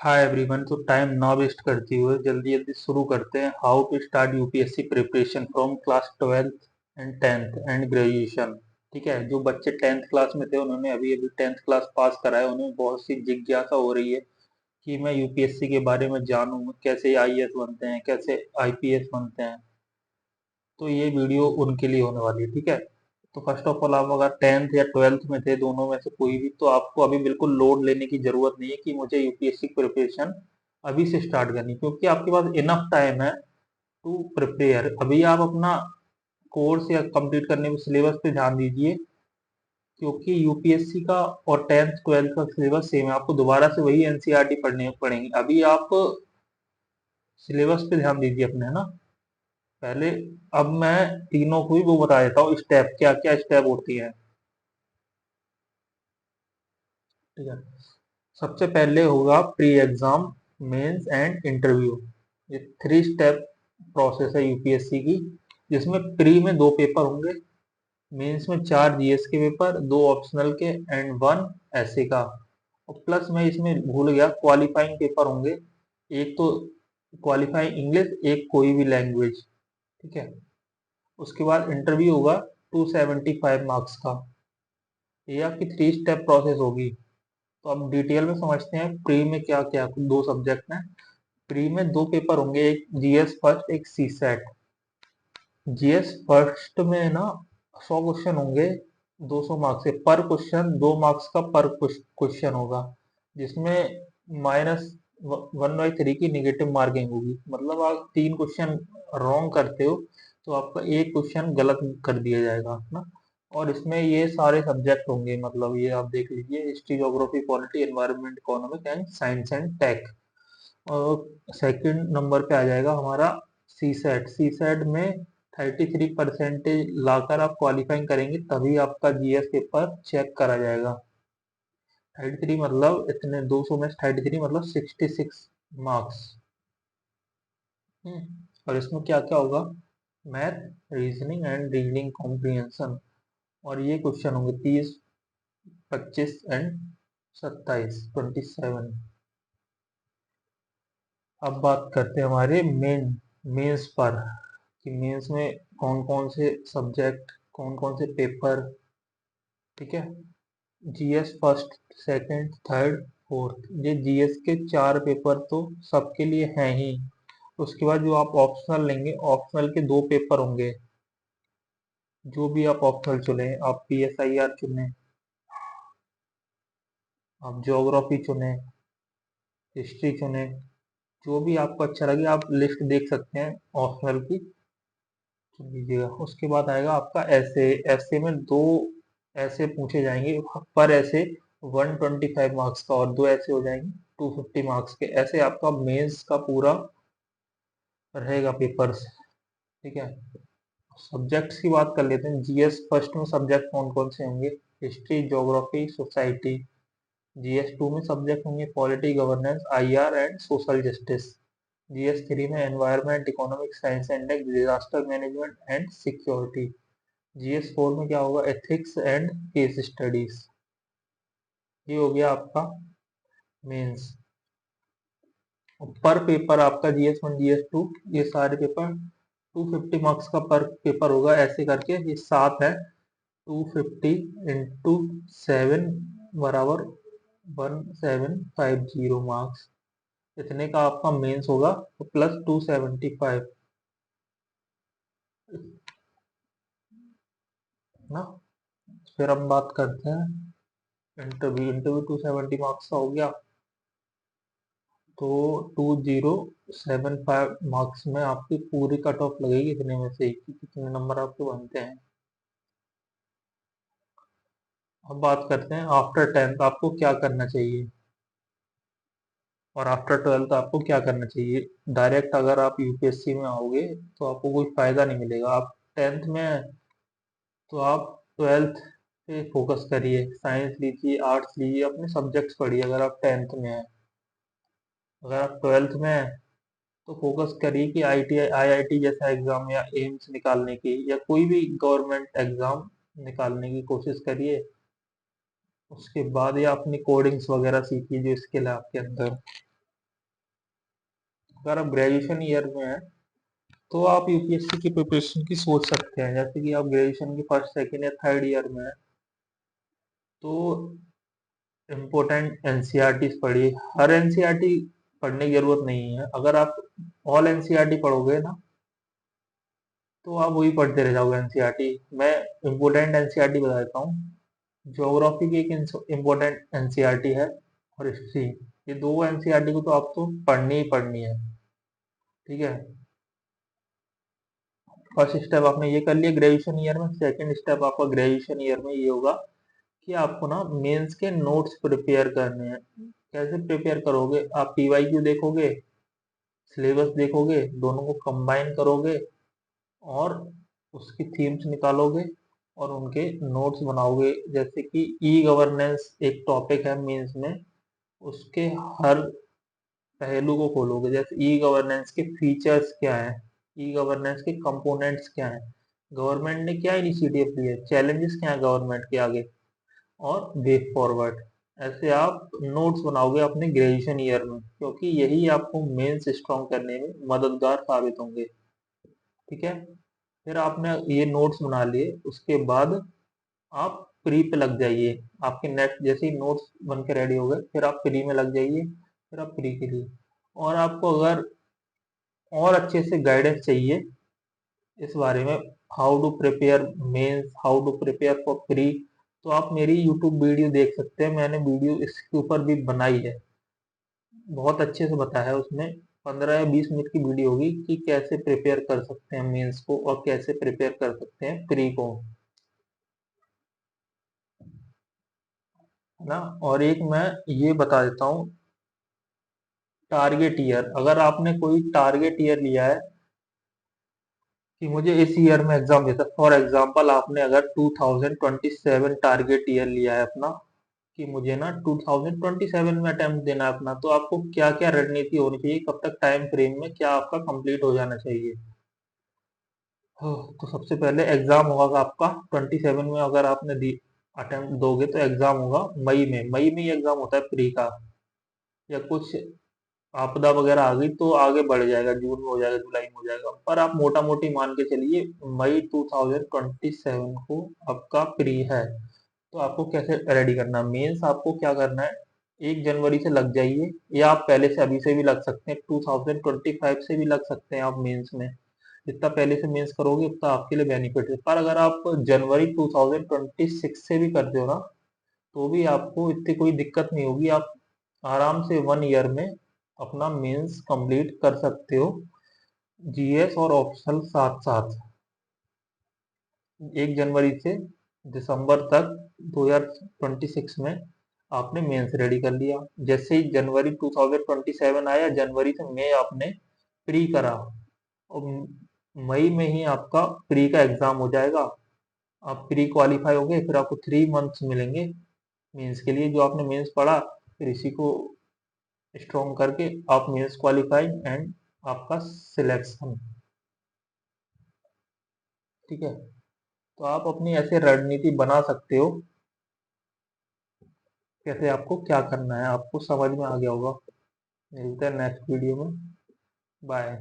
हाय everyone. तो time ना waste करते हुए जल्दी जल्दी शुरू करते हैं। How to start UPSC preparation from class 12th and 10th and graduation. ठीक है, जो बच्चे 10th क्लास में थे उन्होंने अभी अभी 10th क्लास पास करा है, उन्हें बहुत सी जिज्ञासा हो रही है कि मैं यूपीएससी के बारे में जानूं, कैसे आईएएस बनते हैं, कैसे आईपीएस बनते हैं। तो ये वीडियो उनके लिए होने वाली है। ठीक है, तो फर्स्ट ऑफ ऑल आप अगर 10th या 12th में थे, दोनों में से कोई भी, तो आपको अभी बिल्कुल लोड लेने की जरूरत नहीं है कि मुझे यूपीएससी प्रिपरेशन अभी से स्टार्ट करनी, क्योंकि आपके पास इनफ टाइम है टू प्रिपेयर। अभी आप अपना कोर्स या कंप्लीट करने में सिलेबस पे ध्यान दीजिए, क्योंकि यूपीएससी का और 10th 12th का सिलेबस सेम है। आपको दोबारा से वही एनसीईआरटी पढ़ने पड़ेंगे। अभी आप सिलेबस पे ध्यान दीजिए अपने, है ना। पहले अब मैं तीनों को ही वो बता देता हूँ, स्टेप क्या क्या स्टेप होती है। ठीक है, सबसे पहले होगा pre exam, mains and interview. ये 3 स्टेप प्रोसेस है यूपीएससी की, जिसमें प्री में 2 पेपर होंगे, मेंस में 4 जीएस के पेपर, 2 ऑप्शनल के एंड 1 ऐसे का। और प्लस मैं इसमें भूल गया, क्वालिफाइंग पेपर होंगे, एक तो क्वालिफाइंग इंग्लिश, एक कोई भी लैंग्वेज। ठीक है, उसके बाद इंटरव्यू होगा 275 मार्क्स का। ये आपकी 3 स्टेप प्रोसेस होगी। तो अब डिटेल में समझते हैं प्री में क्या क्या। 2 सब्जेक्ट हैं प्री में, 2 पेपर होंगे, एक जीएस फर्स्ट, एक सी सेट। जीएस फर्स्ट में ना 100 क्वेश्चन होंगे, 200 मार्क्स से। पर क्वेश्चन 2 मार्क्स का पर क्वेश्चन होगा, जिसमें -1/3 की निगेटिव मार्किंग होगी। मतलब आप 3 क्वेश्चन रॉन्ग करते हो तो आपका एक क्वेश्चन गलत कर दिया जाएगा ना। और इसमें ये सारे सब्जेक्ट होंगे, मतलब ये आप देख लीजिए, history, geography, polity, environment, economic and science and tech. और सेकंड नंबर पे आ जाएगा हमारा सी सेट। सी सेट में 33% लाकर आप क्वालिफाइंग करेंगे, तभी आपका जीएस पेपर चेक करा जाएगा। 33 मतलब इतने, 200 में 33 मतलब 66 मार्क्स। और इसमें क्या क्या होगा, math, reasoning and reading comprehension. और ये क्वेश्चन होंगे 30, 25 एंड 27, 27। अब बात करते हैं हमारे मेंस पर, कि मेंस में कौन कौन से सब्जेक्ट, कौन कौन से पेपर। ठीक है, GS first, second, third, fourth, ये जीएस के 4 पेपर तो सबके लिए हैं ही। उसके बाद जो आप ऑप्शनल लेंगे, ऑप्शनल के 2 पेपर होंगे। जो भी आप ऑप्शनल चुने, आप पीएसआईआर चुने, आप ज्योग्राफी चुने, हिस्ट्री चुने, जो भी आपको अच्छा लगे आप लिस्ट देख सकते हैं ऑप्शनल की, चुन लीजिएगा। उसके बाद आएगा आपका ऐसे। ऐसे में 2 ऐसे पूछे जाएंगे, पर ऐसे 125 मार्क्स का, और 2 ऐसे हो जाएंगे 250 मार्क्स के। ऐसे आपका मेंस का पूरा रहेगा पेपर्स। ठीक है, सब्जेक्ट्स की बात कर लेते हैं। जीएस फर्स्ट में सब्जेक्ट कौन कौन से होंगे, history, geography, society. GS two में सब्जेक्ट होंगे polity, governance, IR and social justice. GS three में environment, economic, science and tech, disaster management and security. GS four में क्या होगा, एथिक्स एंड केस स्टडीज। ये हो गया आपका मेंस। पर पेपर आपका जीएस वन, जीएस टू, ये सारे पेपर 250 मार्क्स का पर पेपर होगा। ऐसे करके ये 7 है, 250 × 7 बराबर 1750 मार्क्स। इतने का आपका मेंस होगा, प्लस 275 ना। फिर हम बात करते हैं इंटरव्यू। इंटरव्यू 270 मार्क्स का हो गया, तो 2075 मार्क्स में आपकी पूरी कट ऑफ लगेगी, इतने में से कि कितने नंबर आपके बनते हैं। अब बात करते हैं आफ्टर 10th आपको क्या करना चाहिए, और आफ्टर 12th आपको क्या करना चाहिए। डायरेक्ट अगर आप यूपीएससी में आओगे तो आपको कोई फायदा नहीं मिलेगा। आप 10th में हैं, तो आप 12th पे फोकस करिए, साइंस लीजिए, आर्ट्स लीजिए, अपने सब्जेक्ट्स पढ़िए। अगर आप 10th में हैं, अगर आप 12th में हैं तो फोकस करिए कि आईआईटी जैसा एग्जाम या एम्स निकालने की, या कोई भी गवर्नमेंट एग्जाम निकालने की कोशिश करिए। उसके बाद या अपनी कोडिंग्स वगैरह सीखिए, जो स्किल है आपके अंदर। अगर आप ग्रेजुएशन ईयर में हैं तो आप यूपीएससी की प्रिपरेशन की सोच सकते हैं। जैसे कि आप ग्रेजुएशन के फर्स्ट सेकेंड या थर्ड ईयर में हैं तो इम्पोर्टेंट एनसीईआरटीज पढ़िए। हर एनसीईआरटी पढ़ने की जरूरत नहीं है। अगर आप ऑल एनसीईआरटी पढ़ोगे ना तो आप वही पढ़ते रह जाओगे एनसीईआरटी। मैं इम्पोर्टेंट एनसीईआरटी बता देता हूँ। ज्योग्राफी की एक इम्पोर्टेंट एनसीईआरटी है और हिस्ट्री। ये दो एनसीईआरटी को तो आपको पढ़नी ही पढ़नी है। ठीक है, फर्स्ट स्टेप आपने ये कर लिया ग्रेजुएशन ईयर में। सेकंड स्टेप आपका ग्रेजुएशन ईयर में ये होगा कि आपको ना मेंस के नोट्स प्रिपेयर करने हैं। कैसे प्रिपेयर करोगे? आप पीवाईक्यू देखोगे, सिलेबस देखोगे, दोनों को कंबाइन करोगे और उसकी थीम्स निकालोगे और उनके नोट्स बनाओगे। जैसे कि ई गवर्नेंस एक टॉपिक है मेंस में, उसके हर पहलू को खोलोगे। जैसे ई गवर्नेंस के फीचर्स क्या हैं, ई गवर्नेंस के कंपोनेंट्स क्या हैं, गवर्नमेंट ने क्या इनिशिएटिव लिए, चैलेंजेस क्या हैं गवर्नमेंट के आगे, और वे फॉरवर्ड। ऐसे आप नोट्स बनाओगे अपने ग्रेजुएशन ईयर में, क्योंकि यही आपको मेंस स्ट्रॉन्ग करने में मददगार साबित होंगे। ठीक है, फिर आपने ये नोट्स बना लिए, उसके बाद आप प्री पे लग जाइए। आपके नेट जैसे ही नोट्स बन के रेडी हो गए फिर आप प्री में लग जाइए। फिर आप प्री के लिए, और आपको अगर और अच्छे से गाइडेंस चाहिए इस बारे में, how to prepare mains, how to prepare for pre, तो आप मेरी यूट्यूब वीडियो देख सकते हैं। मैंने वीडियो इसके ऊपर भी बनाई है, बहुत अच्छे से बताया है उसमें। 15 या 20 मिनट की वीडियो होगी कि कैसे प्रिपेयर कर सकते हैं मेंस को और कैसे प्रिपेयर कर सकते हैं प्री को, है ना। और एक मैं ये बता देता हूँ, टारगेट ईयर। अगर आपने कोई टारगेट ईयर लिया है कि मुझे इस ईयर में एग्जाम देता, फॉर एग्जांपल आपने अगर 2027 टारगेट ईयर लिया है अपना, कि मुझे ना 2027 में अटेम्प्ट देना है अपना, तो आपको क्या क्या रणनीति होनी चाहिए, कब तक टाइम फ्रेम में क्या आपका कंप्लीट हो जाना चाहिए। तो सबसे पहले एग्जाम होगा आपका 27 में। अगर आपने दी अटेम्प्ट दोगे तो एग्जाम होगा मई में। मई में ही एग्जाम होता है प्री का, या कुछ आपदा वगैरह आ गई तो आगे बढ़ जाएगा, जून में हो जाएगा, जुलाई में हो जाएगा, पर आप मोटा मोटी मान के चलिए मई 2027 को आपका प्री है। तो आपको कैसे रेडी करना है मेंस, आपको क्या करना है, 1 जनवरी से लग जाइए, या आप पहले से अभी से भी लग सकते हैं, 2025 से भी लग सकते हैं आप मेंस में। जितना पहले से मेंस करोगे उतना आपके लिए बेनिफिट है। पर अगर आप जनवरी 2026 से भी करते हो ना तो भी आपको इतनी कोई दिक्कत नहीं होगी। आप आराम से 1 ईयर में अपना मेंस कंप्लीट कर सकते हो, जीएस और ऑप्शनल साथ साथ। 1 जनवरी से दिसंबर तक 2026 में आपने मेंस रेडी कर लिया। जैसे ही जनवरी 2027 आया, जनवरी से मई आपने प्री करा, और मई में ही आपका प्री का एग्जाम हो जाएगा। आप प्री क्वालिफाई हो गए, फिर आपको 3 मंथ्स मिलेंगे मेंस के लिए। जो आपने मेंस पढ़ा फिर इसी को स्ट्रॉन्ग करके आप मेंस क्वालिफाई एंड आपका सिलेक्शन। ठीक है, तो आप अपनी ऐसे रणनीति बना सकते हो, कैसे आपको क्या करना है, आपको समझ में आ गया होगा। मिलते हैं नेक्स्ट वीडियो में। बाय।